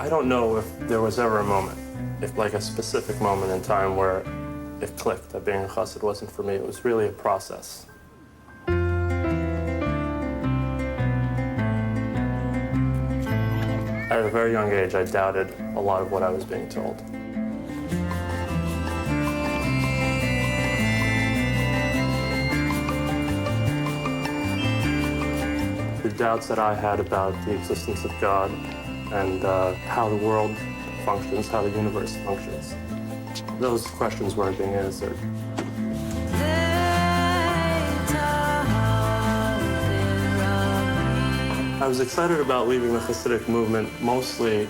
I don't know if there was ever a moment, if like a specific moment in time where it clicked that being a chassid wasn't for me. It was really a process. At a very young age, I doubted a lot of what I was being told. The doubts that I had about the existence of God and how the world functions, how the universe functions, those questions weren't being answered. I was excited about leaving the Hasidic movement mostly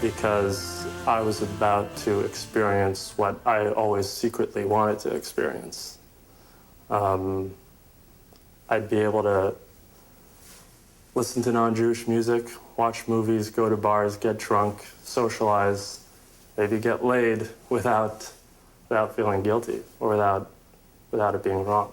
because I was about to experience what I always secretly wanted to experience. I'd be able to listen to non-Jewish music, watch movies, go to bars, get drunk, socialize, maybe get laid without feeling guilty or without it being wrong.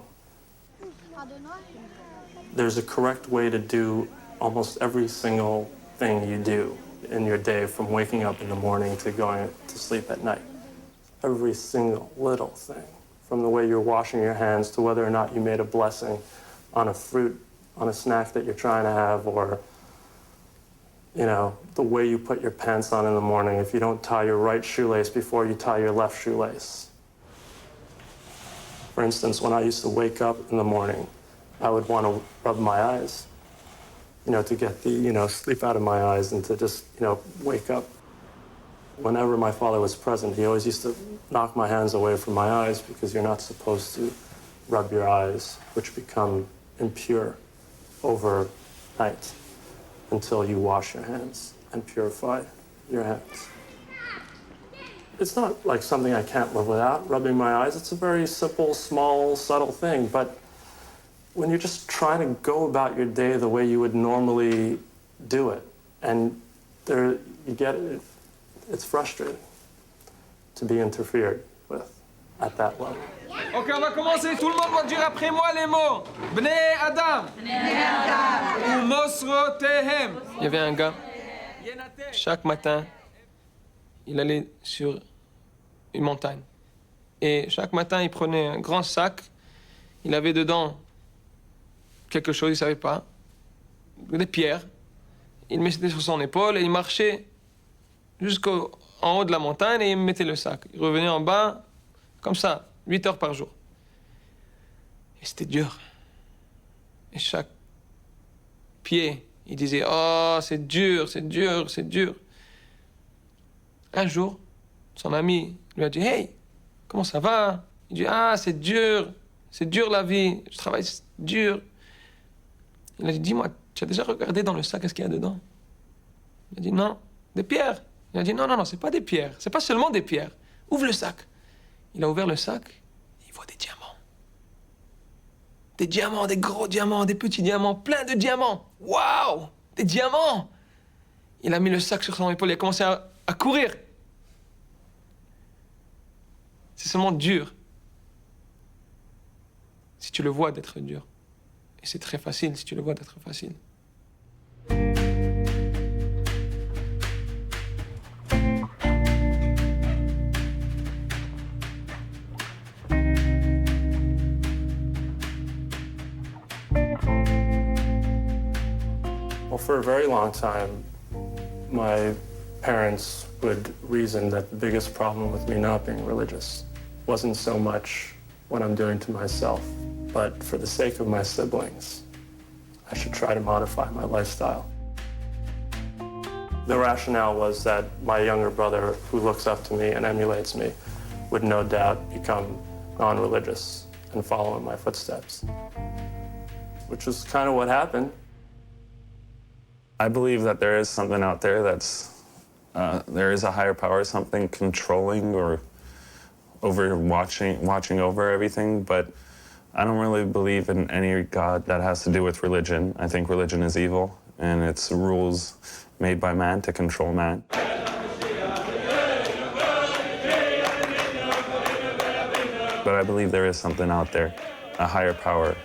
There's a correct way to do almost every single thing you do in your day, from waking up in the morning to going to sleep at night. Every single little thing, from the way you're washing your hands to whether or not you made a blessing on a fruit, on a snack that you're trying to have, or, you know, the way you put your pants on in the morning, if you don't tie your right shoelace before you tie your left shoelace. For instance, when I used to wake up in the morning, I would want to rub my eyes, you know, to get the, you know, sleep out of my eyes and to just, you know, wake up. Whenever my father was present, he always used to knock my hands away from my eyes because you're not supposed to rub your eyes, which become impure overnight until you wash your hands and purify your hands. It's not like something I can't live without, rubbing my eyes. It's a very simple, small, subtle thing, but when you're just trying to go about your day the way you would normally do it, and there you get it, it's frustrating to be interfered with at that level. Ok, on va commencer. Tout le monde va dire après moi les mots. Bnei Adam. Bnei Adam. Ou Mosrotehem. Il y avait un gars, chaque matin, il allait sur une montagne. Et chaque matin, il prenait un grand sac. Il avait dedans quelque chose, il ne savait pas, des pierres. Il mettait sur son épaule et il marchait jusqu'en haut de la montagne et il mettait le sac. Il revenait en bas, comme ça, 8 heures par jour. Et c'était dur. Et chaque pied, il disait « Oh, c'est dur, c'est dur, c'est dur ». Un jour, son ami lui a dit « Hey, comment ça va ?» Il dit « Ah, c'est dur la vie, je travaille dur ». Il a dit, dis-moi, tu as déjà regardé dans le sac, qu'est-ce qu'il y a dedans? Il a dit, non, des pierres. Il a dit, non, c'est pas des pierres, c'est pas seulement des pierres. Ouvre le sac. Il a ouvert le sac, il voit des diamants. Des diamants, des gros diamants, des petits diamants, plein de diamants. Waouh! Des diamants! Il a mis le sac sur son épaule, il a commencé à courir. C'est seulement dur. Si tu le vois d'être dur. Et c'est très facile si tu le vois d'être facile. Well, for a very long time, my parents would reason that the biggest problem with me not being religious wasn't so much what I'm doing to myself, but for the sake of my siblings, I should try to modify my lifestyle. The rationale was that my younger brother, who looks up to me and emulates me, would no doubt become non-religious and follow in my footsteps, which was kind of what happened. I believe that there is something out there there is a higher power, something controlling or watching over everything, but I don't really believe in any God that has to do with religion. I think religion is evil, and it's rules made by man to control man. But I believe there is something out there, a higher power.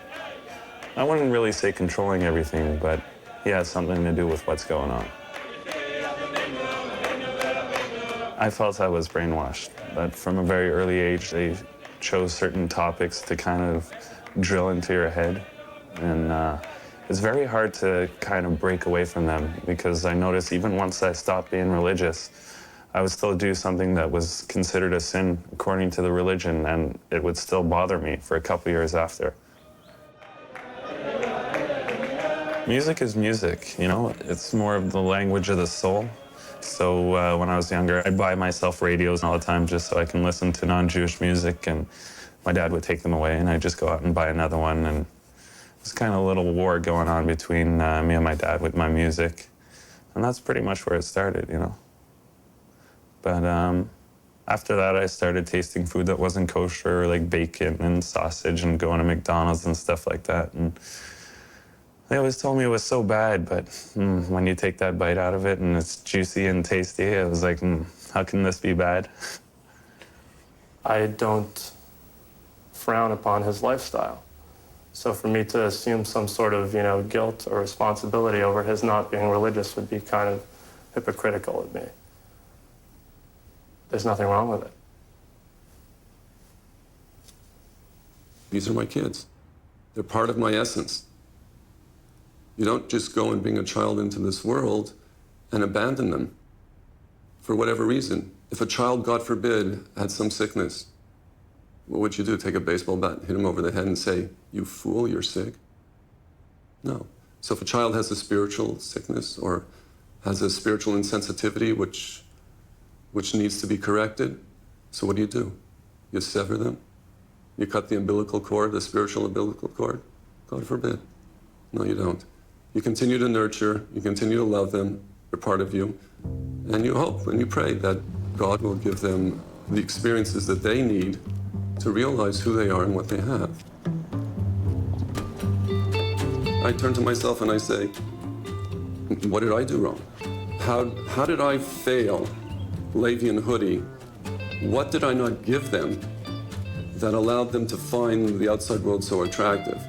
I wouldn't really say controlling everything, but he has something to do with what's going on. I felt I was brainwashed, that from a very early age, they chose certain topics to kind of drill into your head. And it's very hard to kind of break away from them, because I noticed even once I stopped being religious, I would still do something that was considered a sin according to the religion, and it would still bother me for a couple years after. Music is music, you know? It's more of the language of the soul. So when I was younger, I'd buy myself radios all the time just so I can listen to non-Jewish music, and my dad would take them away, and I'd just go out and buy another one. And it's kind of a little war going on between me and my dad with my music. And that's pretty much where it started, you know? But after that, I started tasting food that wasn't kosher, like bacon and sausage, and going to McDonald's and stuff like that. And they always told me it was so bad, but when you take that bite out of it and it's juicy and tasty, I was like, how can this be bad? I don't frown upon his lifestyle. So for me to assume some sort of, you know, guilt or responsibility over his not being religious would be kind of hypocritical of me. There's nothing wrong with it. These are my kids. They're part of my essence. You don't just go and bring a child into this world and abandon them for whatever reason. If a child, God forbid, had some sickness, what would you do? Take a baseball bat, hit him over the head and say, "You fool, you're sick"? No. So if a child has a spiritual sickness or has a spiritual insensitivity which needs to be corrected, so what do? You sever them? You cut the umbilical cord, the spiritual umbilical cord? God forbid. No, you don't. You continue to nurture, you continue to love them, they're part of you, and you hope and you pray that God will give them the experiences that they need to realize who they are and what they have. I turn to myself and I say, what did I do wrong? How did I fail Levi and Hoodie? What did I not give them that allowed them to find the outside world so attractive?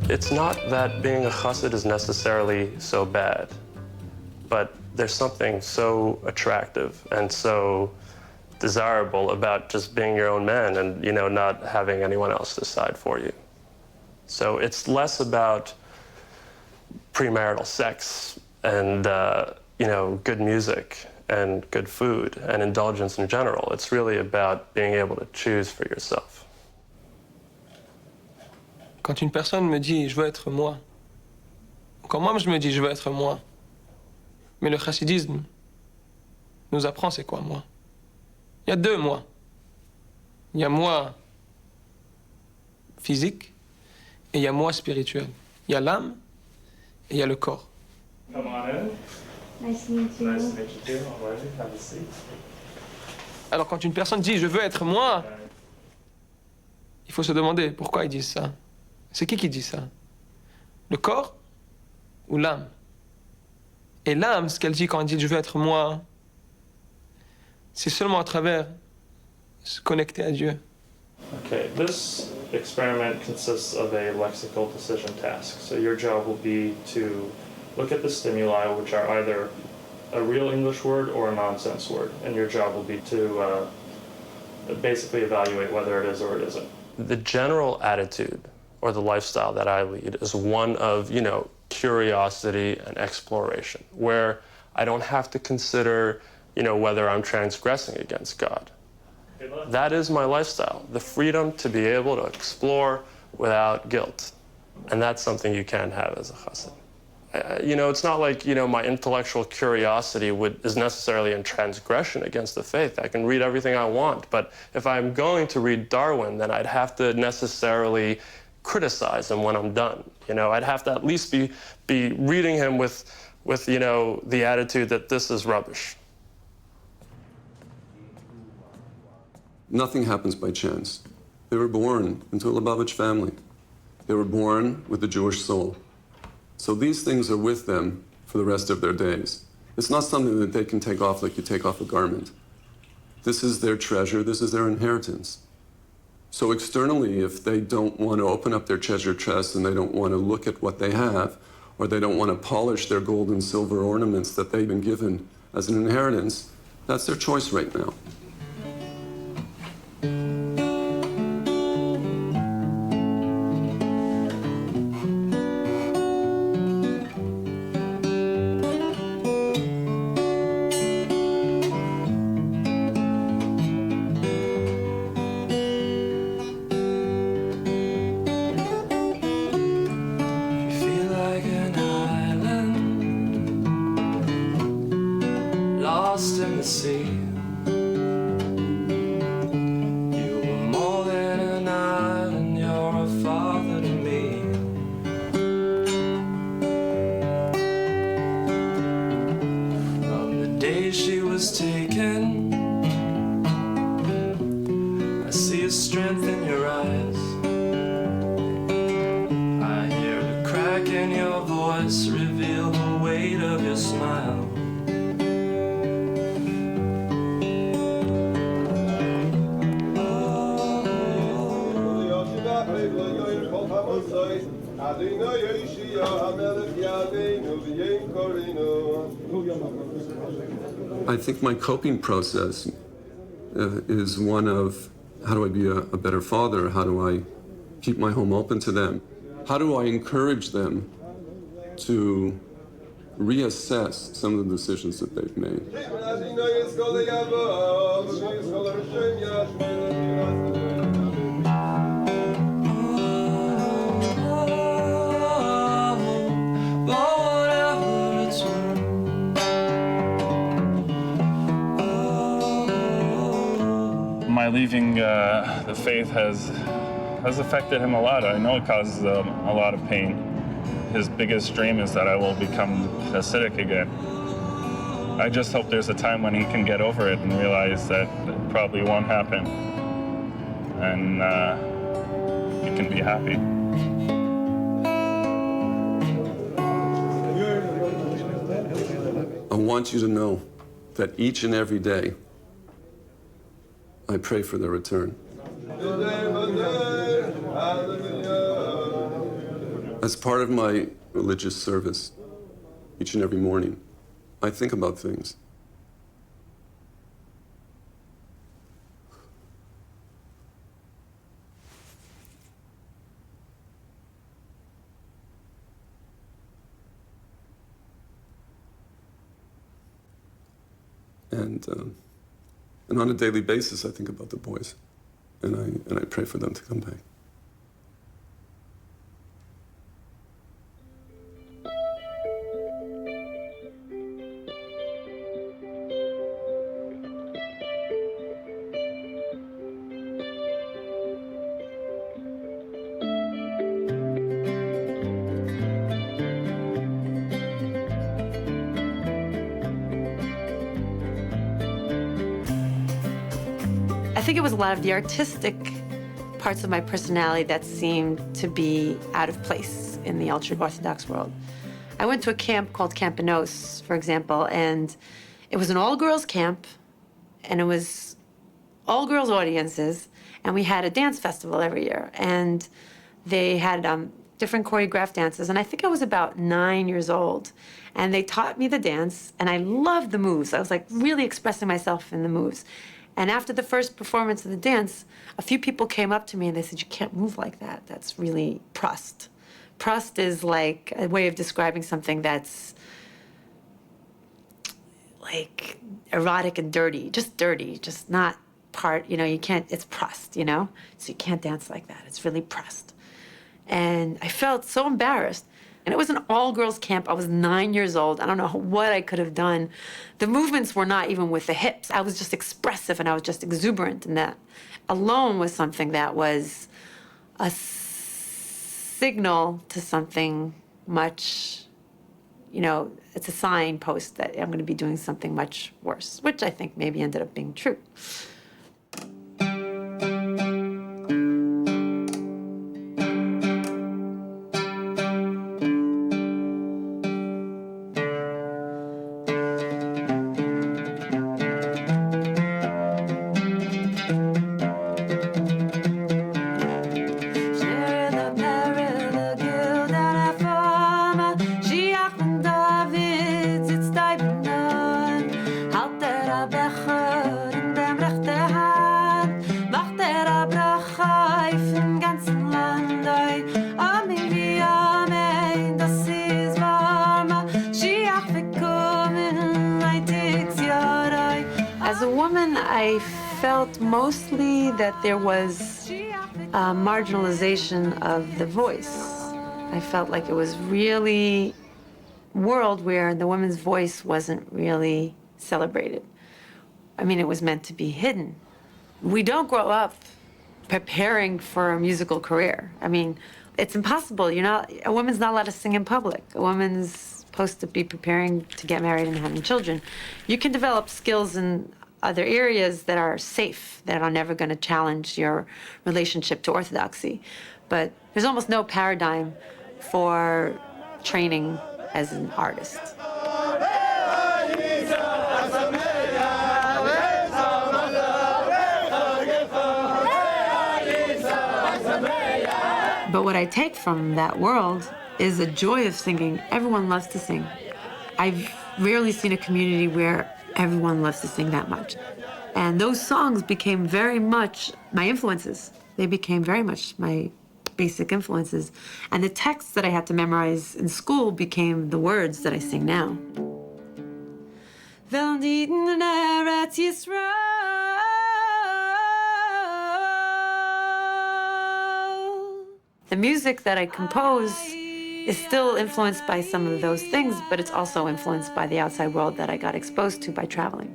It's not that being a chassid is necessarily so bad, but there's something so attractive and so desirable about just being your own man and, you know, not having anyone else decide for you. So it's less about premarital sex and, you know, good music and good food and indulgence in general. It's really about being able to choose for yourself. Quand une personne me dit « je veux être moi », quand moi je me dis « je veux être moi », mais le chassidisme nous apprend c'est quoi moi. Il y a deux moi. Il y a moi physique et il y a moi spirituel. Il y a l'âme et il y a le corps. Come on in. Nice to meet you. Nice to meet you too. Alrighty, have a seat. Alors quand une personne dit « je veux être moi », il faut se demander pourquoi ils disent ça. C'est qui dit ça? Le corps ou l'âme? Et l'âme, ce qu'elle dit quand elle dit « je veux être moi », c'est seulement à travers se connecter à Dieu. Okay, this experiment consists of a lexical decision task. So your job will be to look at the stimuli, which are either a real English word or a nonsense word. And your job will be to basically evaluate whether it is or it isn't. The general attitude or the lifestyle that I lead is one of, you know, curiosity and exploration, where I don't have to consider, you know, whether I'm transgressing against God. That is my lifestyle, the freedom to be able to explore without guilt. And that's something you can have as a chassid. You know, it's not like, you know, my intellectual curiosity is necessarily in transgression against the faith. I can read everything I want, but if I'm going to read Darwin, then I'd have to necessarily criticize him when I'm done. You know, I'd have to at least be reading him with, you know, the attitude that this is rubbish. Nothing happens by chance. They were born into a Lubavitch family. They were born with the Jewish soul. So these things are with them for the rest of their days. It's not something that they can take off like you take off a garment. This is their treasure, this is their inheritance. So externally, if they don't want to open up their treasure chest and they don't want to look at what they have, or they don't want to polish their gold and silver ornaments that they've been given as an inheritance, that's their choice right now. Lost in the sea. You were more than an island, you're a father to me. From the day she was taken, I see a strength in your eyes. I hear the crack in your voice reveal the weight of your smile. I think my coping process is one of how do I be a better father? How do I keep my home open to them? How do I encourage them to reassess some of the decisions that they've made? My leaving the faith has affected him a lot. I know it causes a lot of pain. His biggest dream is that I will become Hasidic again. I just hope there's a time when he can get over it and realize that it probably won't happen. And he can be happy. I want you to know that each and every day, I pray for their return. As part of my religious service, each and every morning, I think about things. And on a daily basis, I think about the boys, and I pray for them to come back. I think it was a lot of the artistic parts of my personality that seemed to be out of place in the ultra-Orthodox world. I went to a camp called Camp Enos, for example, and it was an all-girls camp, and it was all-girls audiences, and we had a dance festival every year, and they had different choreographed dances, and I think I was about 9 years old, and they taught me the dance, and I loved the moves. I was like really expressing myself in the moves. And after the first performance of the dance, a few people came up to me and they said, "You can't move like that. That's really Proust." Proust is like a way of describing something that's like erotic and dirty, just not part, you can't, it's Proust, so you can't dance like that. It's really Proust. And I felt so embarrassed. And it was an all-girls camp. I was 9 years old. I don't know what I could have done. The movements were not even with the hips. I was just expressive and I was just exuberant. And that alone was something that was a signal to something much, it's a signpost that I'm going to be doing something much worse, which I think maybe ended up being true. She mostly that there was a marginalization of the voice. I felt like it was really a world where the woman's voice wasn't really celebrated. I mean, it was meant to be hidden. We don't grow up preparing for a musical career. I mean, it's impossible. A woman's not allowed to sing in public. A woman's supposed to be preparing to get married and having children. You can develop skills in other areas that are safe, that are never going to challenge your relationship to orthodoxy. But there's almost no paradigm for training as an artist. But what I take from that world is a joy of singing. Everyone loves to sing. I've rarely seen a community where everyone loves to sing that much. And those songs became very much my influences. They became very much my basic influences. And the texts that I had to memorize in school became the words that I sing now. The music that I compose is still influenced by some of those things, but it's also influenced by the outside world that I got exposed to by traveling.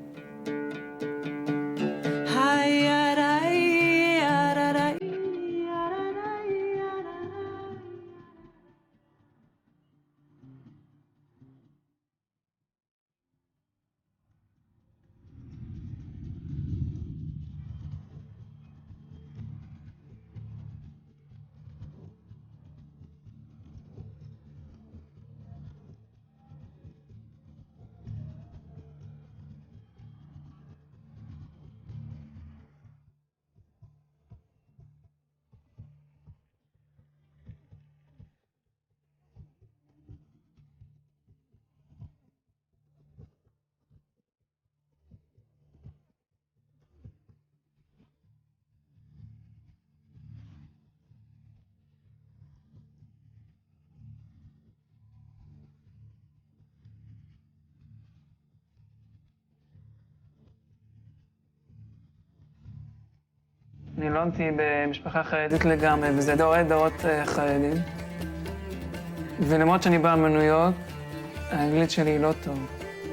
אני נולדתי במשפחה חרדית לגמרי, וזה דורות חרדים. ולמרות שאני בא מניו יורק, האנגלית שלי לא טוב.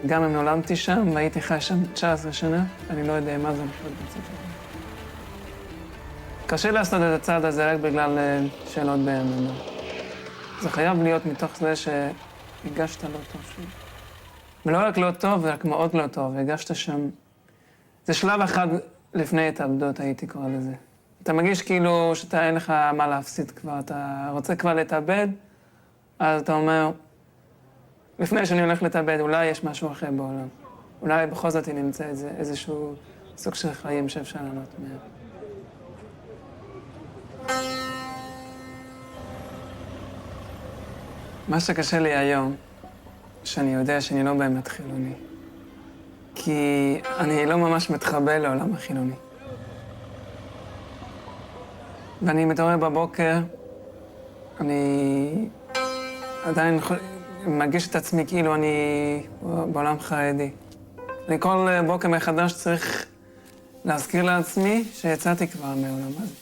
גם אם נולדתי שם והייתי חי שם 19 שנה, אני לא יודע מה זה לחיות בצד. קשה לעשות את הצעד הזה רק בגלל שאלות באמונה. זה חייב להיות מתוך זה שהגשת לא טוב שוב. ולא רק לא טוב, רק מאוד לא טוב, הגשת שם. זה שלב אחד לפני התאבדות, הייתי קורא לזה. אתה מרגיש כאילו שאתה אין לך מה להפסיד כבר, אתה רוצה כבר להתאבד, אז אתה אומר, לפני שאני הולך להתאבד, אולי יש משהו אחר בעולם. אולי בכל זאת אני נמצא איזשהו סוג של חיים שאפשר לענות מהם. מה שקשה לי היום, שאני יודע שאני לא באמת חילוני. כי אני לא ממש מתחבא לעולם החילוני. ואני מתעורר בבוקר, אני עדיין מרגיש את עצמי כאילו אני בעולם חרדי. אני כל בוקר מחדש צריך להזכיר לעצמי שיצאתי כבר מהעולם הזה.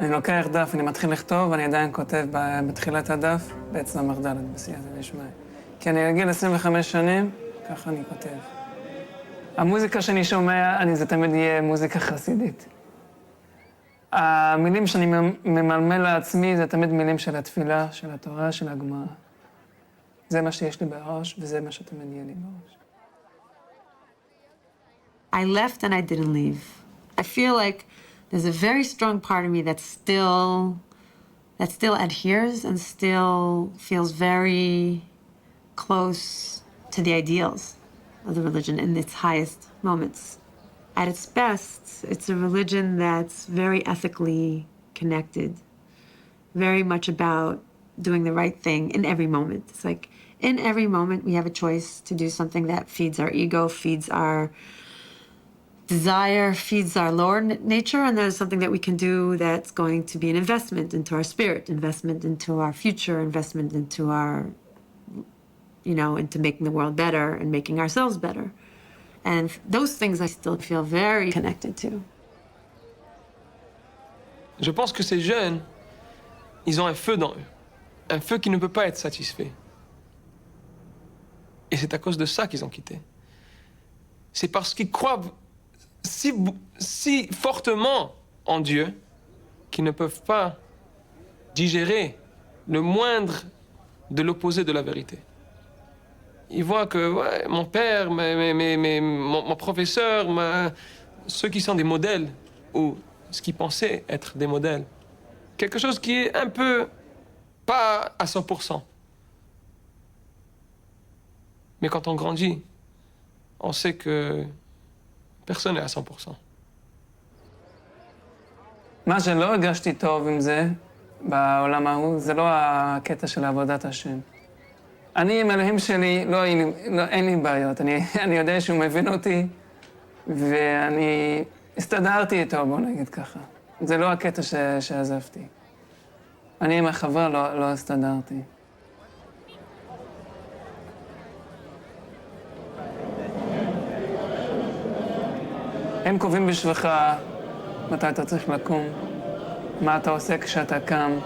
אני לוקח דף, אני מתחיל לכתוב, ואני עדיין כותב בתחילת הדף, בעצם המחדלת בסייעתא דשמיא. כי אני רגיל 25 שנים, ככה אני כותב. המוזיקה שאני שומע, זה תמיד יהיה מוזיקה חסידית. המילים שאני ממלמל לעצמי, זה תמיד מילים של התפילה, של התורה, של הגמרא. זה מה שיש לי בראש, וזה מה שתמיד יהיה לי בראש. I left and I didn't leave. I feel like there's a very strong part of me that still adheres and still feels very close to the ideals of the religion in its highest moments. At its best, it's a religion that's very ethically connected, very much about doing the right thing in every moment. It's like in every moment we have a choice to do something that feeds our ego, feeds our desire feeds our lower nature, and there's something that we can do that's going to be an investment into our spirit, investment into our future, investment into our, into making the world better and making ourselves better. And those things I still feel very connected to. Je pense que ces jeunes, ils ont un feu dans eux. Un feu qui ne peut pas être satisfait. Et c'est à cause de ça qu'ils ont quitté. C'est parce qu'ils croient si fortement en Dieu qu'ils ne peuvent pas digérer le moindre de l'opposé de la vérité. Ils voient que mon père, mon professeur, ceux qui sont des modèles, ou ce qu'ils pensaient être des modèles, quelque chose qui est un peu pas à 100%. Mais quand on grandit, on sait que personne n'est à 100%. מה שלא הרגשתי טוב עם זה, בעולם ההוא, זה לא הקטע של עבודת השם. אני עם אלוהים שלי, אין לי בעיות. אני יודע שהוא מבין אותי, ואני הסתדרתי איתו, בוא נגיד ככה. זה לא הקטע שעזבתי. אני עם החברה לא הסתדרתי. הם קובעים בשבילך מתי אתה צריך לקום, מה אתה עושה כשאתה קם,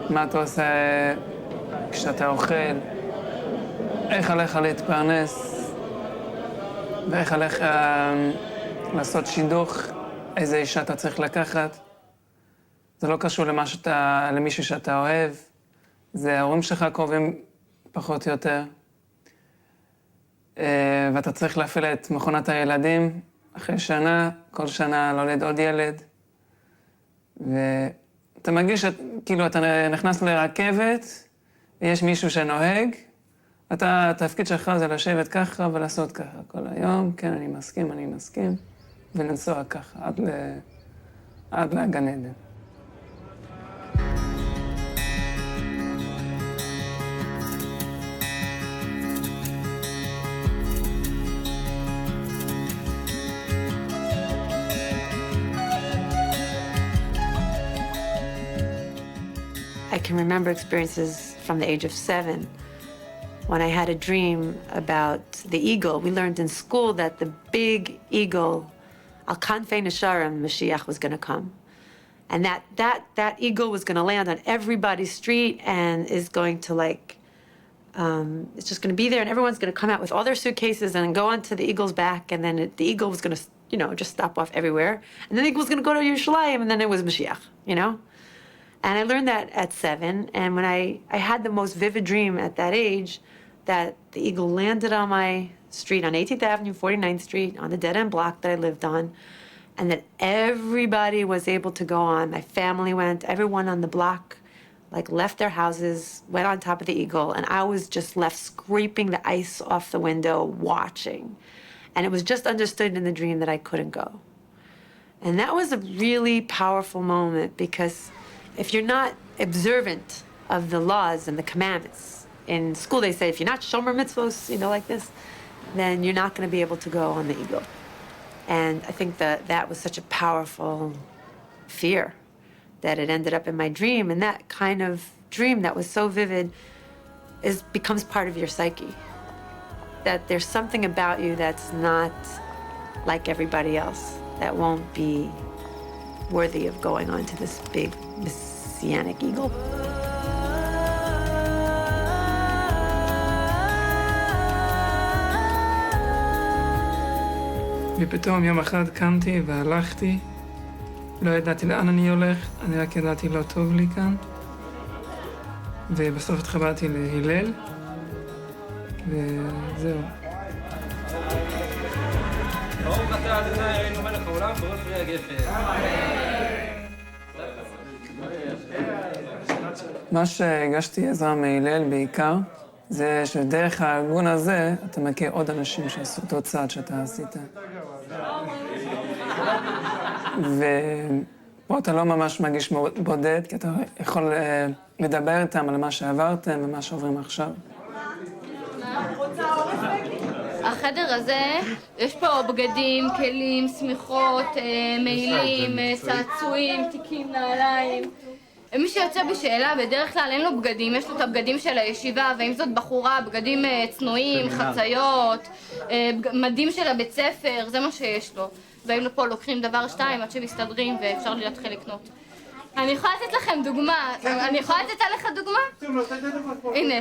מה אתה עושה כשאתה אוכל, איך עליך להתפרנס, ואיך עליך לעשות שידוך, איזה אישה אתה צריך לקחת. זה לא קשור למישהו שאתה אוהב, זה ההורים שלך קרובים פחות או יותר, ואתה צריך להפעיל את מכונת הילדים, אחרי שנה, כל שנה להוליד עוד ילד, ואתה מרגיש כאילו אתה נכנס לרכבת, ויש מישהו שנוהג, התפקיד שלך זה לשבת ככה ולעשות ככה כל היום, כן, אני מסכים, ולנסוע ככה עד לגן עדן. I can remember experiences from the age of 7 when I had a dream about the eagle. We learned in school that the big eagle, Al Kanfei Nesharim, Mashiach, was going to come. And that eagle was going to land on everybody's street and is going to it's just going to be there, and everyone's going to come out with all their suitcases and go onto the eagle's back, and then the eagle was going to, just stop off everywhere. And then the eagle was going to go to Yerushalayim, and then it was Mashiach, And I learned that at 7, and when I had the most vivid dream at that age, that the eagle landed on my street on 18th Avenue, 49th Street, on the dead-end block that I lived on, and that everybody was able to go on. My family went, everyone on the block, left their houses, went on top of the eagle, and I was just left scraping the ice off the window, watching. And it was just understood in the dream that I couldn't go. And that was a really powerful moment, because if you're not observant of the laws and the commandments, in school they say if you're not shomer mitzvos, like this, then you're not going to be able to go on the eagle. And I think that was such a powerful fear that it ended up in my dream. And that kind of dream that was so vivid becomes part of your psyche. That there's something about you that's not like everybody else, that won't be worthy of going on to this big messianic eagle. ופתאום יום אחד קמתי והלכתי, לא ידעתי לאן אני הולך, אני רק ידעתי לא טוב לי כאן, ובסוף התחברתי להלל, וזהו. ברוך אתה ה' אלוהינו מלך העולם בורא פרי הגפן. מה שהרגשתי עזרה מהלל בעיקר, זה שדרך הארגון הזה אתה מכיר עוד אנשים שעשו אותו צעד שאתה עשית. ופה אתה לא ממש מרגיש בודד, כי אתה יכול לדבר איתם על מה שעברתם ומה שעוברים עכשיו. החדר הזה, יש פה בגדים, כלים, שמיכות, מעילים, צעצועים, תיקים, נעליים. מי שיוצא בשאלה, בדרך כלל אין לו בגדים, יש לו את הבגדים של הישיבה, ואם זאת בחורה, בגדים צנועים, חציות, מדים של הבית ספר, זה מה שיש לו. והיינו פה לוקחים דבר שתיים עד שמסתדרים ואפשר לי להתחיל לקנות. אני יכולה לתת לכם דוגמה, אני יכולה לתת עליך דוגמה? הנה,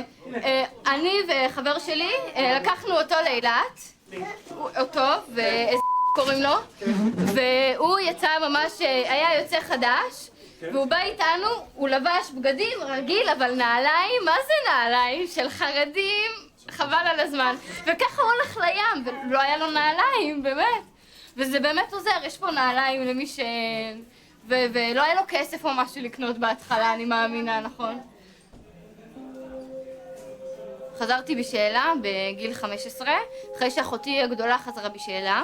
אני וחבר שלי לקחנו אותו לאילת, אותו, קוראים לו, והוא יצא ממש, היה יוצא חדש, והוא בא איתנו, הוא לבש בגדים רגיל, אבל נעליים, מה זה נעליים? של חרדים, חבל על הזמן. וככה הוא הולך לים, ולא היה לו נעליים, באמת. וזה באמת עוזר, יש פה נעליים למי ש... ולא היה לו כסף או משהו לקנות בהתחלה, אני מאמינה, נכון? חזרתי בשאלה בגיל 15, אחרי שאחותי הגדולה חזרה בשאלה.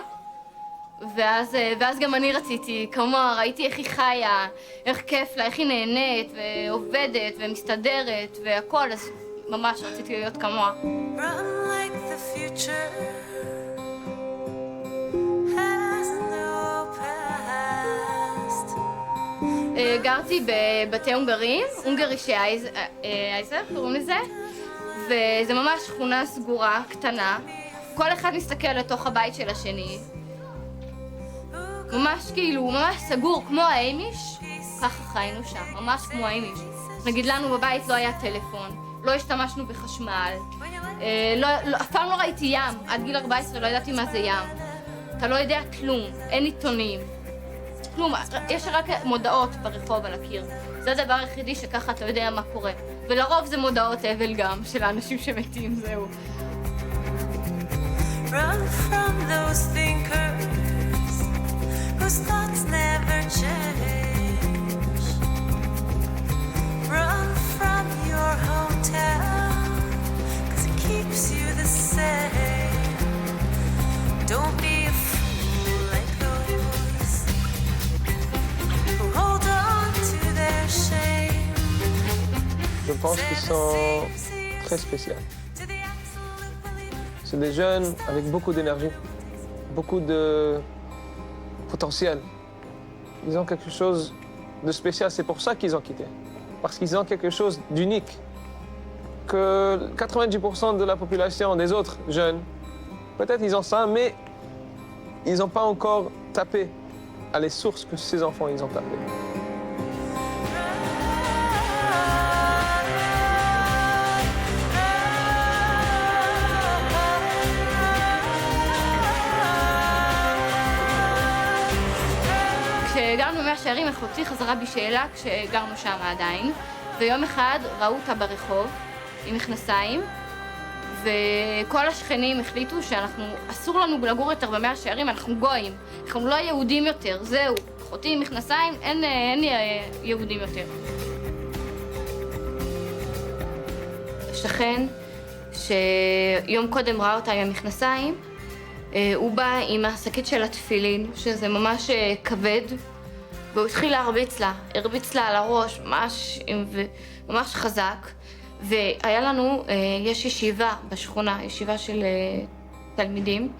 ואז גם אני רציתי, כמוה, ראיתי איך היא חיה, איך כיף לה, איך היא נהנית ועובדת ומסתדרת והכל, אז ממש רציתי להיות כמוה. גרתי בבתי הונגרים, הונגרישי אייזר קוראים לזה, וזה ממש שכונה סגורה, קטנה, כל אחד מסתכל לתוך הבית של השני. ממש כאילו, ממש סגור, כמו האמיש, ככה חיינו שם, ממש כמו האמיש. נגיד לנו בבית לא היה טלפון, לא השתמשנו בחשמל, אף פעם לא ראיתי ים, עד גיל 14 לא ידעתי מה זה ים. אתה לא יודע כלום, אין עיתונים, כלום, יש רק מודעות ברחוב על הקיר. זה הדבר היחידי שככה אתה יודע מה קורה. ולרוב זה מודעות אבל גם, של האנשים שמתים, זהו. Run from those thinkers whose thoughts never change. Run from your hometown, 'cause it keeps you the same. Don't be a fool like those who hold on to their shame. Je pense qu'ils sont très spéciaux. C'est des jeunes avec beaucoup d'énergie, beaucoup de potentiel. Ils ont quelque chose de spécial, c'est pour ça qu'ils ont quitté. Parce qu'ils ont quelque chose d'unique que 90% de la population des autres jeunes, peut-être ils ont ça, mais ils n'ont pas encore tapé à les sources que ces enfants ils ont tapé. כשגרנו במאה שערים, אחותי חזרה בשאלה כשגרנו שם עדיין, ויום אחד ראו אותה ברחוב עם מכנסיים, וכל השכנים החליטו אסור לנו לגור יותר במאה שערים, אנחנו גויים, אנחנו לא יהודים יותר, זהו, אחותי עם מכנסיים, אין יהודים יותר. שכן שיום קודם ראה אותה עם המכנסיים, הוא בא עם השקית של התפילין, שזה ממש כבד, והוא התחיל הרביץ לה על הראש, ממש חזק. והיה לנו, יש ישיבה בשכונה, ישיבה של תלמידים,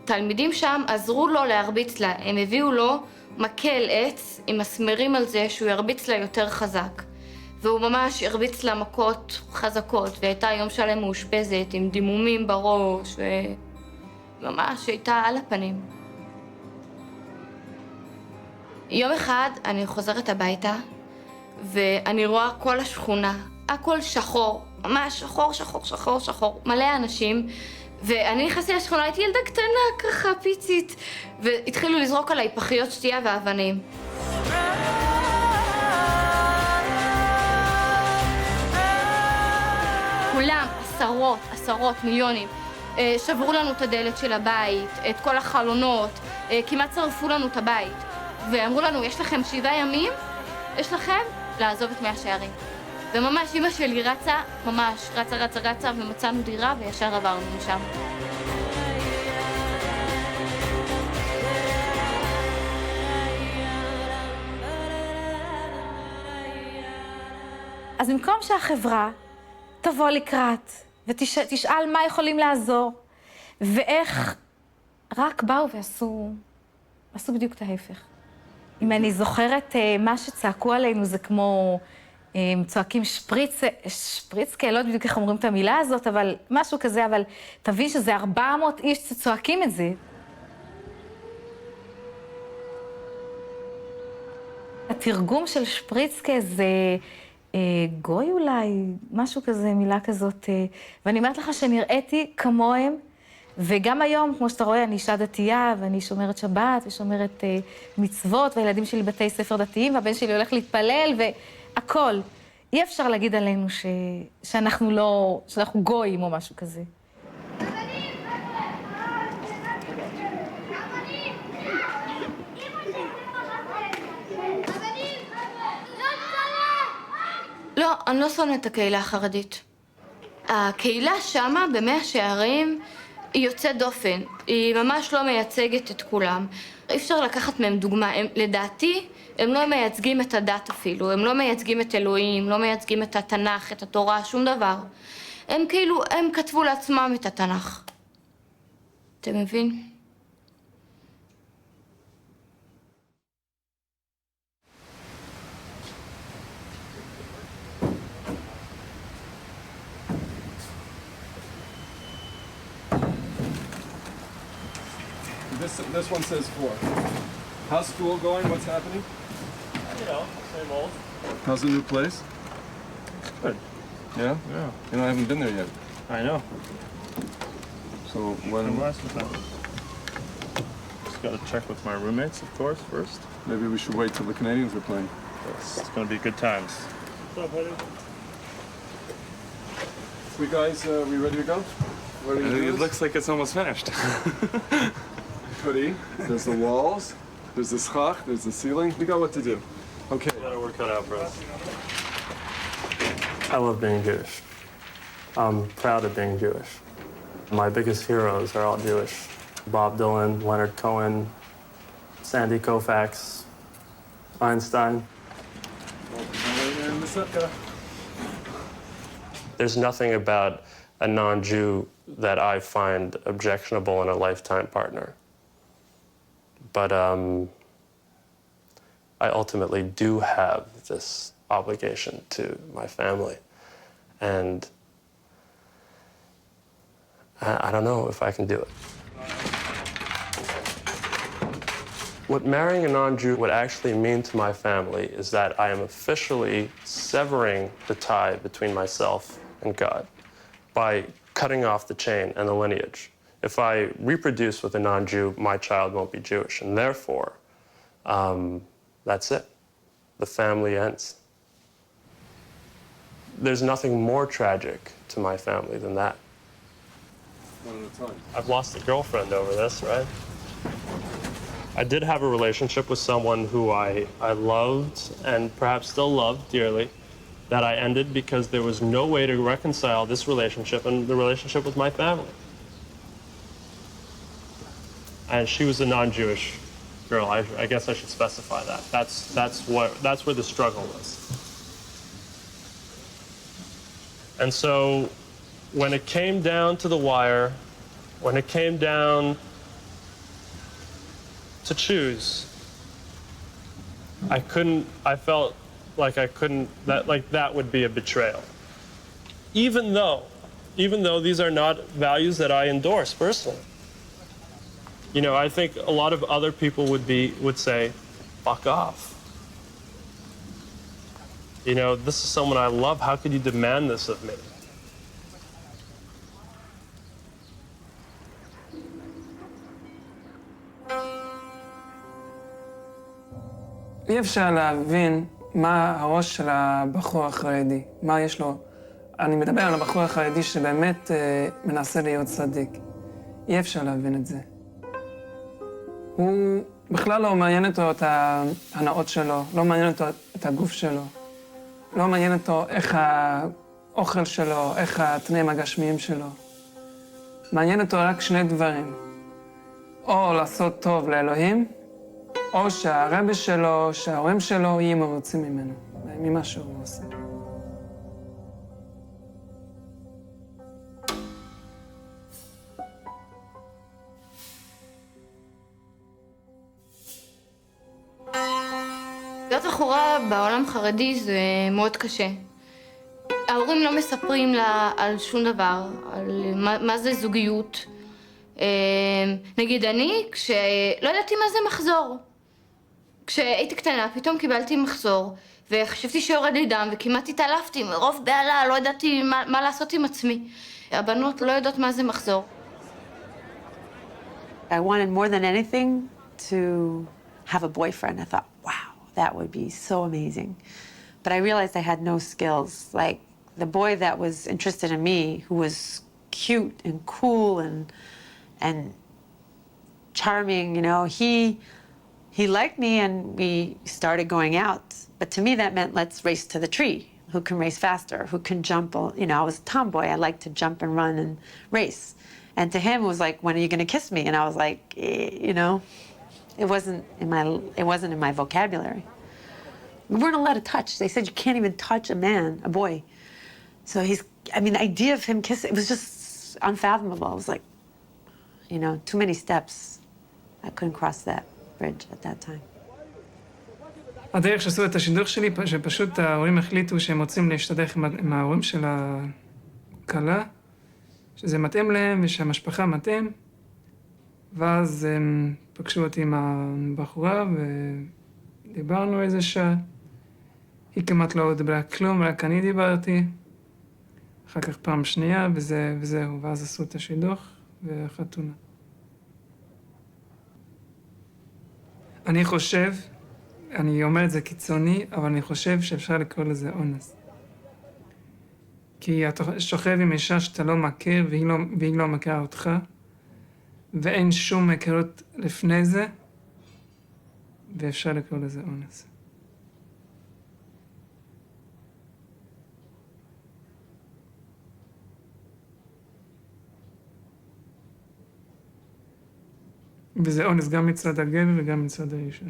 ותלמידים שם עזרו לו להרביץ לה, הם הביאו לו מקל עץ עם מסמרים על זה שהוא ירביץ לה יותר חזק. והוא ממש הרביץ לה מכות חזקות, והייתה יום שלם מאושפזת עם דימומים בראש, וממש הייתה על הפנים. יום אחד אני חוזרת הביתה, ואני רואה כל השכונה, הכל שחור, ממש שחור, שחור, שחור, שחור, מלא אנשים, ואני נכנסתי לשכונה, הייתי ילדה קטנה ככה, פיצית, והתחילו לזרוק עליי פחיות שתייה ואבנים. כולם, עשרות, מיליונים, שברו לנו את הדלת של הבית, את כל החלונות, כמעט שרפו לנו את הבית. ואמרו לנו, יש לכם 7 ימים, יש לכם לעזוב את מאה שערים. וממש אמא שלי רצה, ומצאנו דירה וישר עברנו משם. אז במקום שהחברה תבוא לקראת ותשאל מה יכולים לעזור, ואיך רק באו ועשו בדיוק את ההפך. אם אני זוכרת, מה שצעקו עלינו זה כמו, צועקים שפריצקה, לא בדיוק איך אומרים את המילה הזאת, אבל משהו כזה, אבל תבין שזה 400 איש שצועקים את זה. התרגום של שפריצקה זה גוי אולי, משהו כזה, מילה כזאת, ואני אומרת לך שנראיתי כמוהם, וגם היום, כמו שאתה רואה, אני אישה דתייה, ואני שומרת שבת, ושומרת מצוות, והילדים שלי בתי ספר דתיים, והבן שלי הולך להתפלל, והכל. אי אפשר להגיד עלינו שאנחנו גויים או משהו כזה. לא, אני לא שונאת את הקהילה החרדית. הקהילה שמה, במאה שערים, היא יוצאת דופן. היא ממש לא מייצגת את כולם. אי אפשר לקחת מהם דוגמה. לדעתי, הם לא מייצגים את הדת אפילו. הם לא מייצגים את אלוהים, לא מייצגים את התנ"ך, את התורה, שום דבר. הם כאילו, הם כתבו לעצמם את התנ"ך. אתה מבין? This one says 4. How's school going? What's happening? You know, same old. How's the new place? Good. Yeah? Yeah. You know, I haven't been there yet. I know. So when... Just got to check with my roommates, of course, first. Maybe we should wait till the Canadians are playing. Yes, it's going to be good times. What's up, buddy? We guys, we ready to go? Ready to do It this? looks like it's almost finished. Hoodie. There's the walls. There's the schach. There's the ceiling. We got what to do. Okay. We got our work cut out for us. I love being Jewish. I'm proud of being Jewish. My biggest heroes are all Jewish. Bob Dylan, Leonard Cohen, Sandy Koufax, Einstein. There's nothing about a non-Jew that I find objectionable in a lifetime partner. But I ultimately do have this obligation to my family. And I don't know if I can do it. What marrying a non-Jew would actually mean to my family is that I am officially severing the tie between myself and God by cutting off the chain and the lineage. If I reproduce with a non-Jew, my child won't be Jewish, and therefore, that's it. The family ends. There's nothing more tragic to my family than that. One at a time. I've lost a girlfriend over this, right? I did have a relationship with someone who I loved and perhaps still love dearly, that I ended because there was no way to reconcile this relationship and the relationship with my family. And she was a non-Jewish girl. I guess I should specify that. That's where the struggle was. And so when it came down to the wire, when it came down to choose, I felt like that would be a betrayal. Even though these are not values that I endorse personally. You know, I think a lot of other people would say, fuck off. You know, this is someone I love. How could you demand this of me? אי אפשר להבין מה הראש של הבחור החרדי, מה יש לו. אני מדבר על הבחור החרדי שבאמת מנסה להיות צדיק. אי אפשר להבין את זה. הוא בכלל לא מעניין אותו את ההנאות שלו, לא מעניין אותו את הגוף שלו, לא מעניין אותו איך האוכל שלו, איך התנאים הגשמיים שלו. מעניין אותו רק שני דברים. או לעשות טוב לאלוהים, או שהרבי שלו, שההורים שלו יהיו מרוצים ממנו, ממה שהוא עושה. בעולם חרדי זה מאוד קשה. ההורים לא מספרים לה על שום דבר, על מה זה זוגיות. נגיד אני, לא ידעתי מה זה מחזור. כשהייתי קטנה, פתאום קיבלתי מחזור, וחשבתי שיורד לי דם, וכמעט התעלפתי מרוב בהלה, לא ידעתי מה לעשות עם עצמי. הבנות לא יודעות מה זה מחזור. I wanted more than anything to have a boyfriend. I thought, wow, that would be so amazing. But I realized I had no skills. Like, the boy that was interested in me, who was cute and cool and charming, you know, he liked me and we started going out. But to me, that meant let's race to the tree. Who can race faster? Who can jump? You know, I was a tomboy. I liked to jump and run and race. And to him, it was like, when are you going to kiss me? And I was like, you know, it wasn't in my vocabulary. We weren't allowed to touch. They said you can't even touch a man, a boy. So the idea of him kissing, it was just unfathomable. It was like, you know, too many steps. I couldn't cross that bridge at that time. הדרך שעשו את השידוך שלי, שפשוט ההורים החליטו שהם רוצים להשתדך עם ההורים של הכלה, שזה מתאים להם ושהמשפחה מתאים, ואז הם פגשו אותי עם הבחורה ודיברנו איזה שעה. היא כמעט לא דיברה כלום, רק אני דיברתי. אחר כך פעם שנייה וזהו, ואז עשו את השידוך והחתונה. אני חושב, אני אומר את זה קיצוני, אבל אני חושב שאפשר לקרוא לזה אונס. כי אתה שוכב עם אישה שאתה לא מכיר והיא לא מכירה אותך, ואין שום היכרות לפני זה, ואפשר לקרוא לזה אונס. וזה אונס גם מצד הגבר וגם מצד האישה.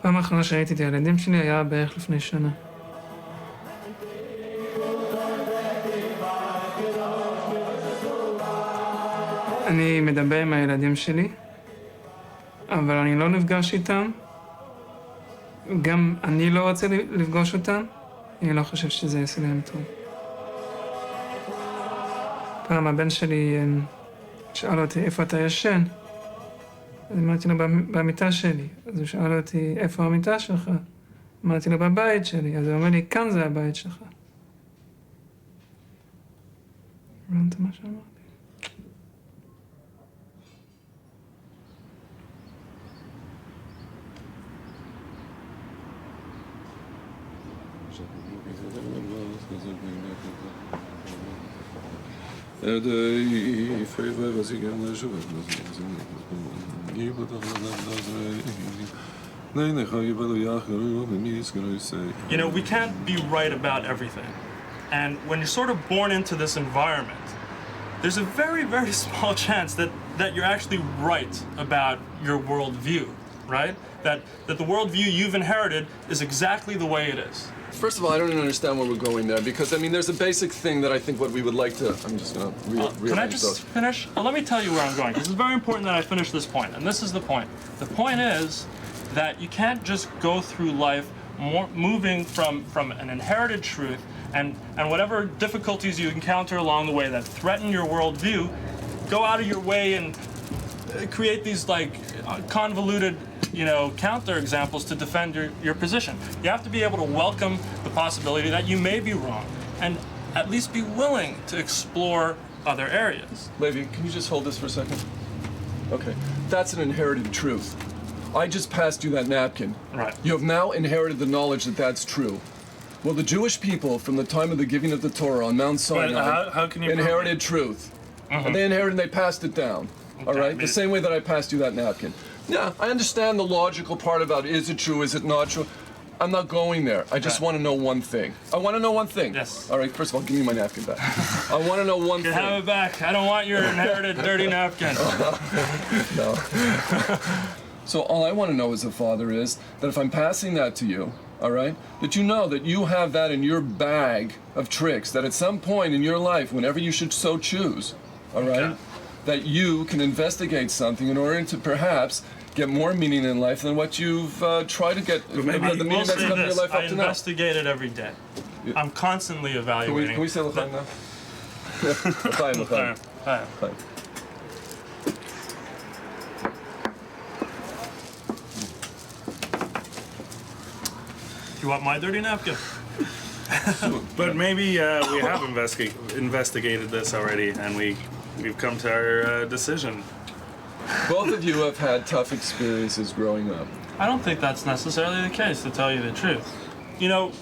פעם האחרונה שהייתי את הילדים שלי היה בערך לפני שנה. אני מדבר עם הילדים שלי, אבל אני לא נפגש איתם. גם אני לא רוצה לפגוש אותם. אני לא חושב שזה יעשה להם טוב. פעם הבן שלי שאל אותי, איפה אתה ישן? אז אמרתי לו, במיטה שלי. אז הוא שאל אותי, איפה המיטה שלך? אמרתי לו, בבית שלי. אז הוא אומר לי, כאן זה הבית שלך. הבנת מה שאמרתי? You know, we can't be right about everything. And when you're sort of born into this environment, there's a very, very small chance that you're actually right about your worldview, right? That the worldview you've inherited is exactly the way it is. First of all, I don't even understand where we're going there, because, I mean, there's a basic thing that I think what we would like to... I'm just going to rearrange Can I just finish? Well, let me tell you where I'm going, because it's very important that I finish this point, and this is the point. The point is that you can't just go through life moving from an inherited truth and whatever difficulties you encounter along the way that threaten your worldview, go out of your way and create these, like, convoluted, you know, counter examples to defend your position. You have to be able to welcome the possibility that you may be wrong and at least be willing to explore other areas. Levi, can you just hold this for a second? Okay, that's an inherited truth. I just passed you that napkin. Right. You have now inherited the knowledge that that's true. Well, the Jewish people, from the time of the giving of the Torah on Mount Sinai, how can you inherited truth. And they inherited and they passed it down. Okay, all right? The same way that I passed you that napkin. Yeah, I understand the logical part about is it true, is it not true. I'm not going there. I just want to know one thing. I want to know one thing. Yes. All right, first of all, give me my napkin back. I want to know one thing. Have it back. I don't want your inherited dirty napkin. No. So all I want to know as a father is that if I'm passing that to you, all right, that you know that you have that in your bag of tricks, that at some point in your life, whenever you should so choose, all right, that you can investigate something in order to perhaps get more meaning in life than what you've tried to get, the meaning that's come in your life up to now. I investigate it every day. I'm constantly evaluating. Can we say l'chaim now? L'chaim, l'chaim. L'chaim. You want my dirty napkin? But maybe we have investigated this already, and we've come to our decision. Both of you have had tough experiences growing up. I don't think that's necessarily the case, to tell you the truth. You know,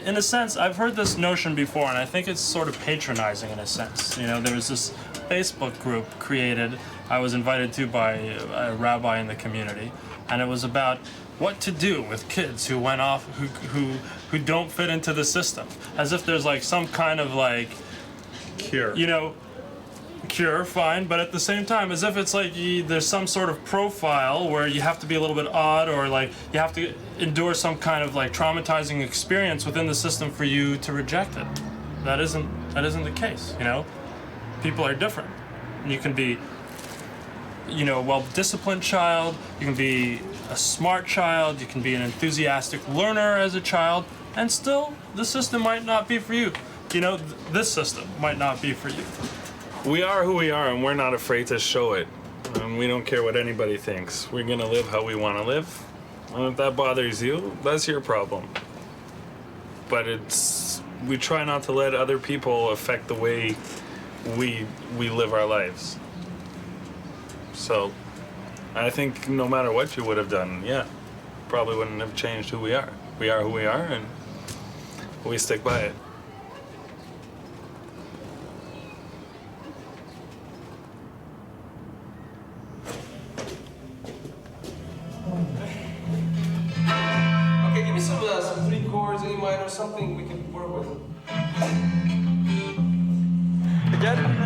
in a sense, I've heard this notion before, and I think it's sort of patronizing in a sense. You know, there was this Facebook group created, I was invited to by a rabbi in the community, and it was about what to do with kids who went off, who don't fit into the system. As if there's like some kind of like cure. You know, cure, fine, but at the same time, as if it's like there's some sort of profile where you have to be a little bit odd, or like you have to endure some kind of like traumatizing experience within the system for you to reject it. That isn't the case, you know? People are different. You can be, you know, a well-disciplined child, you can be a smart child, you can be an enthusiastic learner as a child, and still the system might not be for you. You know, this system might not be for you. We are who we are, and we're not afraid to show it. And we don't care what anybody thinks. We're gonna live how we want to live. And if that bothers you, that's your problem. But we try not to let other people affect the way we live our lives. So I think no matter what you would have done, yeah, probably wouldn't have changed who we are. We are who we are, and we stick by it. Okay, give me some 3 chords, A minor, something we can work with. Again?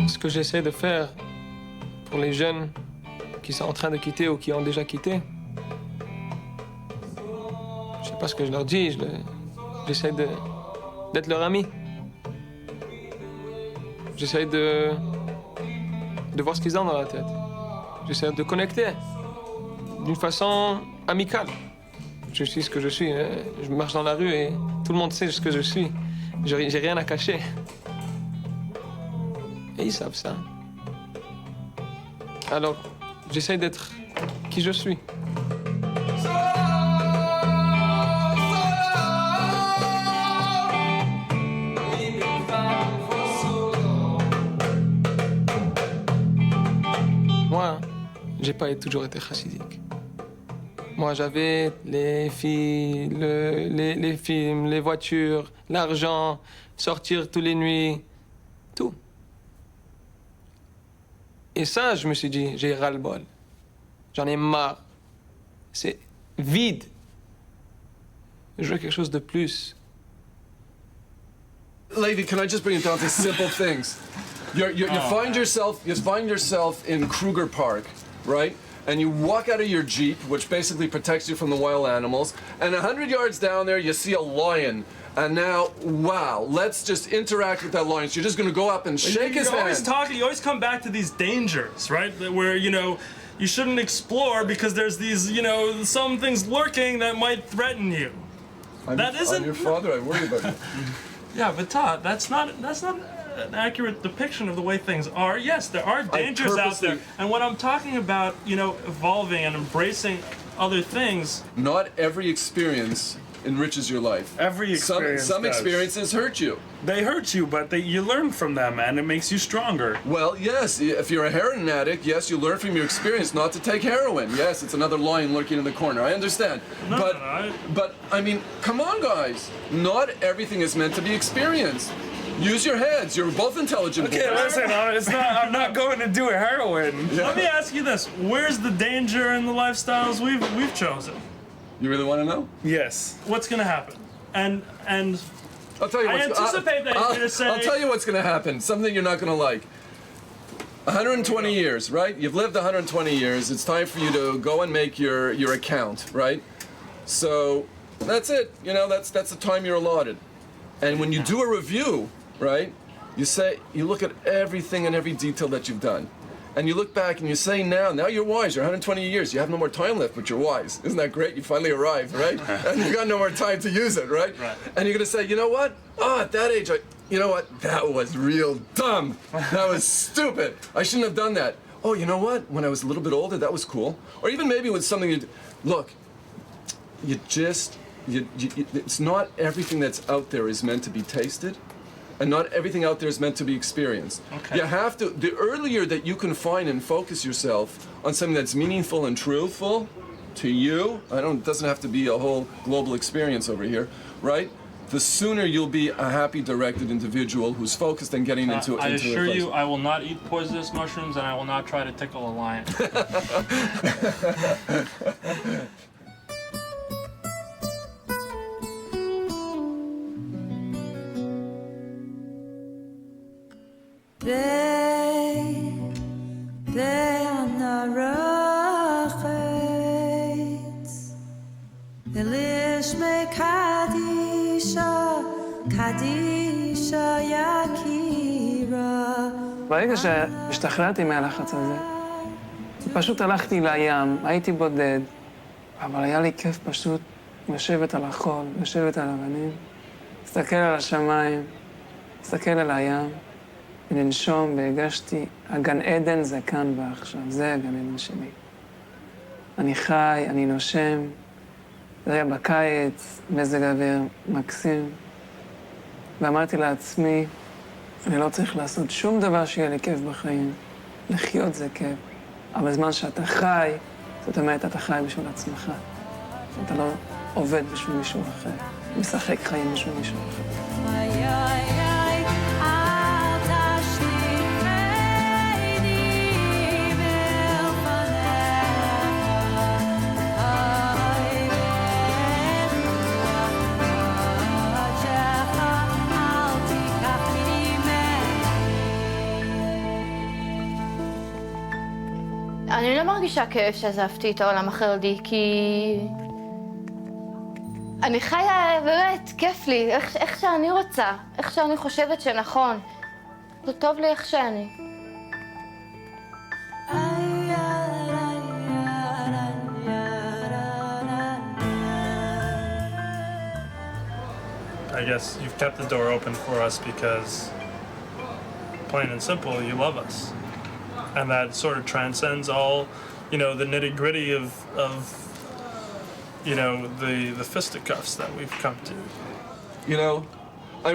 Ce que j'essaie de faire pour les jeunes qui sont en train de quitter ou qui ont déjà quitté, je sais pas ce que je leur dis, j'essaie d'être leur ami. J'essaie de voir ce qu'ils ont dans la tête. J'essaie de connecter d'une façon amicale. Je suis ce que je suis. Je marche dans la rue et tout le monde sait ce que je suis. J'ai rien à cacher. Et ils savent ça. Alors, j'essaie d'être qui je suis. Moi, j'ai pas toujours été chassidique. Moi, j'avais les filles, les films, les voitures, l'argent, sortir toutes les nuits, tout. Et ça, je me suis dit, j'ai ras-le-bol. J'en ai marre. C'est vide. Je veux quelque chose de plus. Lady, can I just bring it down to simple things? You find yourself in Kruger Park, right? And you walk out of your Jeep, which basically protects you from the wild animals, and 100 yards down there, you see a lion. And now, wow, let's just interact with that lion. So you're just gonna go up and shake his hand. You always come back to these dangers, right? Where, you know, you shouldn't explore because there's these, you know, some things lurking that might threaten you. I'm your father, I worry about you. Yeah, but Todd, that's not an accurate depiction of the way things are. Yes, there are dangers out there. And when I'm talking about, you know, evolving and embracing other things. Not every experience enriches your life. Every experience Some does. experiences hurt you. They hurt you, but you learn from them, and it makes you stronger. Well, yes, if you're a heroin addict, yes, you learn from your experience not to take heroin. Yes, it's another lion lurking in the corner. I understand. But I mean, come on, guys. Not everything is meant to be experienced. Use your heads. You're both intelligent boys. Okay, listen, I'm not going to do a heroin. Yeah. Let me ask you this. Where's the danger in the lifestyles we've chosen? You really want to know? Yes. What's going to happen? And I'll tell you I anticipate that you're going to say... I'll tell you what's going to happen. Something you're not going to like. 120 years, right? You've lived 120 years. It's time for you to go and make your account, right? So that's it. You know, that's the time you're allotted. And when you do a review, right, you look at everything and every detail that you've done. And you look back and you say now you're wise. You're 120 years. You have no more time left, but you're wise. Isn't that great? You finally arrived, right? And you've got no more time to use it, right? And you're going to say, you know what? Oh, at that age, you know what? That was real dumb. That was stupid. I shouldn't have done that. Oh, you know what? When I was a little bit older, that was cool. Or even maybe with something look, it's not everything that's out there is meant to be tasted. And not everything out there is meant to be experienced. Okay. You have to, the earlier that you can find and focus yourself on something that's meaningful and truthful to you, it doesn't have to be a whole global experience over here, right? The sooner you'll be a happy, directed individual who's focused and getting into I assure you, I will not eat poisonous mushrooms and I will not try to tickle a lion. ברגע שהשתחררתי מהלחץ הזה, פשוט הלכתי לים, הייתי בודד, אבל היה לי כיף פשוט לשבת על החול, לשבת על אבנים, להסתכל על השמיים, להסתכל על הים, ולנשום, והרגשתי, הגן עדן זה כאן ועכשיו, זה הגן עדן שלי. אני חי, אני נושם, זה היה בקיץ, מזג אוויר מקסים, ואמרתי לעצמי, אני לא צריך לעשות שום דבר שיהיה לי כיף בחיים. לחיות זה כיף. אבל בזמן שאתה חי, זאת אומרת, אתה חי בשביל עצמך. אתה לא עובד בשביל מישהו אחר. משחק חיים בשביל מישהו אחר. אני לא מרגישה כאב שעזבתי את העולם החרדי, כי אני חיה, באמת, כיף לי, איך שאני רוצה, איך שאני חושבת שנכון. זה טוב לי איך שאני. I guess you've kept the door open for us because, plain and simple, you love us. And that sort of transcends all, you know, the nitty-gritty of you know, the fisticuffs that we've come to. You know, I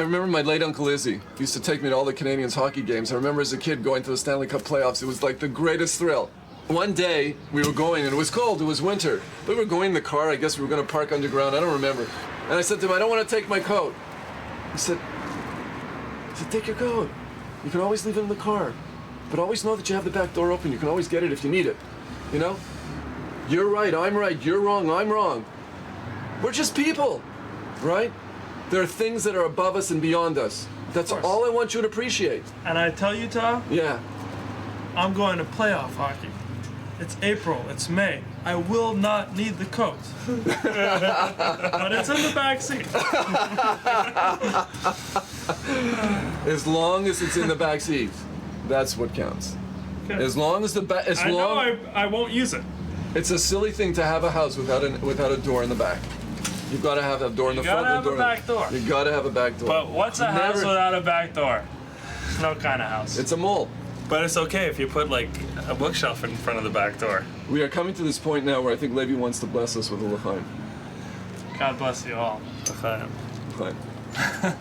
remember my late Uncle Izzy used to take me to all the Canadians hockey games. I remember as a kid going to the Stanley Cup playoffs. It was like the greatest thrill. One day, we were going, and it was cold, it was winter. We were going in the car, I guess we were going to park underground, I don't remember. And I said to him, I don't want to take my coat. He said, take your coat. You can always leave it in the car. But always know that you have the back door open. You can always get it if you need it. You know? You're right, I'm right, you're wrong, I'm wrong. We're just people, right? There are things that are above us and beyond us. That's all I want you to appreciate. And I tell you, Tom? Yeah. I'm going to playoff hockey. It's April, it's May. I will not need the coat. But it's in the back seat. As long as it's in the back seat. That's what counts. Okay. As long as I won't use it. It's a silly thing to have a house without a door in the back. You've got to have a door in the front and a door. You gotta have a back door. You got to have a back door. But what's a house without a back door? no kind of house. It's a mall. But it's okay if you put like a bookshelf in front of the back door. We are coming to this point now where I think Levi wants to bless us with a l'chaim. God bless you all. L'chaim. L'chaim.